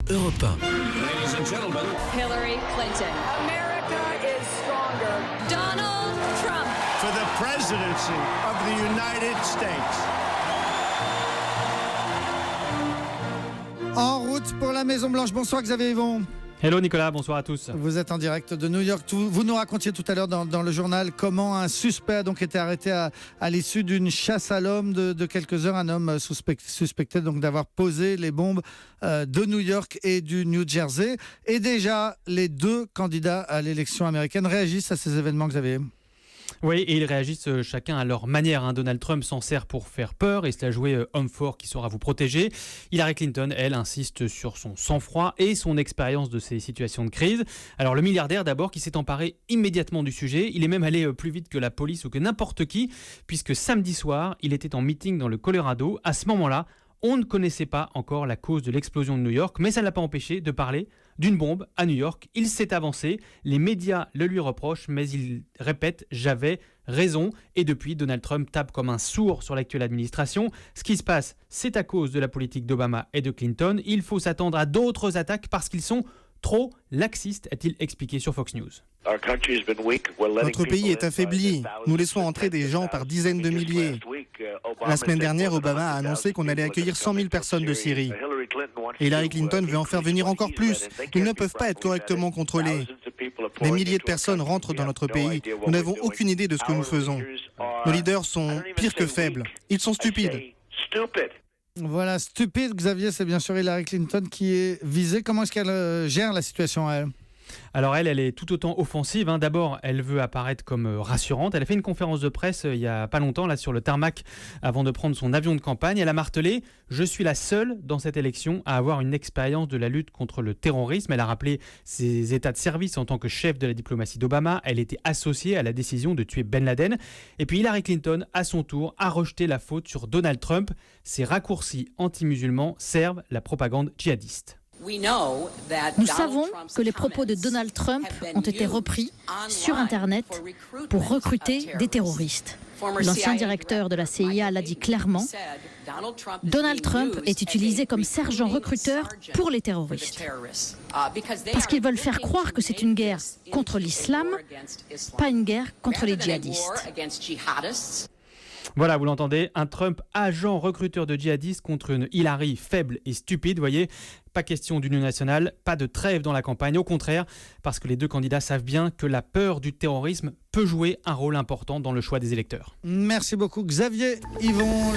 Europe 1. Ladies and gentlemen, Hillary Clinton. America is stronger. Donald Trump. For the presidency of the United States. En route pour la Maison Blanche. Bonsoir Xavier Yvon. Hello Nicolas, bonsoir à tous. Vous êtes en direct de New York. Vous nous racontiez tout à l'heure dans le journal comment un suspect a donc été arrêté à l'issue d'une chasse à l'homme de quelques heures. Un homme suspecté donc d'avoir posé les bombes de New York et du New Jersey. Et déjà, les deux candidats à l'élection américaine réagissent à ces événements, Xavier. Oui, et ils réagissent chacun à leur manière. Donald Trump s'en sert pour faire peur et se la jouer homme fort qui saura vous protéger. Hillary Clinton, elle, insiste sur son sang-froid et son expérience de ces situations de crise. Alors le milliardaire d'abord qui s'est emparé immédiatement du sujet. Il est même allé plus vite que la police ou que n'importe qui, puisque samedi soir, il était en meeting dans le Colorado. À ce moment-là, on ne connaissait pas encore la cause de l'explosion de New York, mais ça ne l'a pas empêché de parler d'une bombe à New York. Il s'est avancé, les médias le lui reprochent, mais il répète « j'avais raison ». Et depuis, Donald Trump tape comme un sourd sur l'actuelle administration. Ce qui se passe, c'est à cause de la politique d'Obama et de Clinton. Il faut s'attendre à d'autres attaques parce qu'ils sont trop laxistes, a-t-il expliqué sur Fox News. Notre pays est affaibli. Nous laissons entrer des gens par dizaines de milliers. La semaine dernière, Obama a annoncé qu'on allait accueillir 100 000 personnes de Syrie. Et Hillary Clinton veut en faire venir encore plus. Ils ne peuvent pas être correctement contrôlés. Des milliers de personnes rentrent dans notre pays. Nous n'avons aucune idée de ce que nous faisons. Nos leaders sont pires que faibles. Ils sont stupides. Voilà, stupide, Xavier, c'est bien sûr Hillary Clinton qui est visée. Comment est-ce qu'elle gère la situation, elle ? Alors elle est tout autant offensive. D'abord, elle veut apparaître comme rassurante. Elle a fait une conférence de presse il n'y a pas longtemps là sur le tarmac avant de prendre son avion de campagne. Elle a martelé « Je suis la seule dans cette élection à avoir une expérience de la lutte contre le terrorisme ». Elle a rappelé ses états de service en tant que chef de la diplomatie d'Obama. Elle était associée à la décision de tuer Ben Laden. Et puis Hillary Clinton, à son tour, a rejeté la faute sur Donald Trump. Ces raccourcis anti-musulmans servent la propagande djihadiste. Nous savons que les propos de Donald Trump ont été repris sur Internet pour recruter des terroristes. L'ancien directeur de la CIA l'a dit clairement. Donald Trump est utilisé comme sergent recruteur pour les terroristes. Parce qu'ils veulent faire croire que c'est une guerre contre l'islam, pas une guerre contre les djihadistes. Voilà, vous l'entendez, un Trump agent recruteur de djihadistes contre une Hillary faible et stupide, voyez. Pas question d'union nationale, pas de trêve dans la campagne, au contraire, parce que les deux candidats savent bien que la peur du terrorisme peut jouer un rôle important dans le choix des électeurs. Merci beaucoup Xavier Yvon.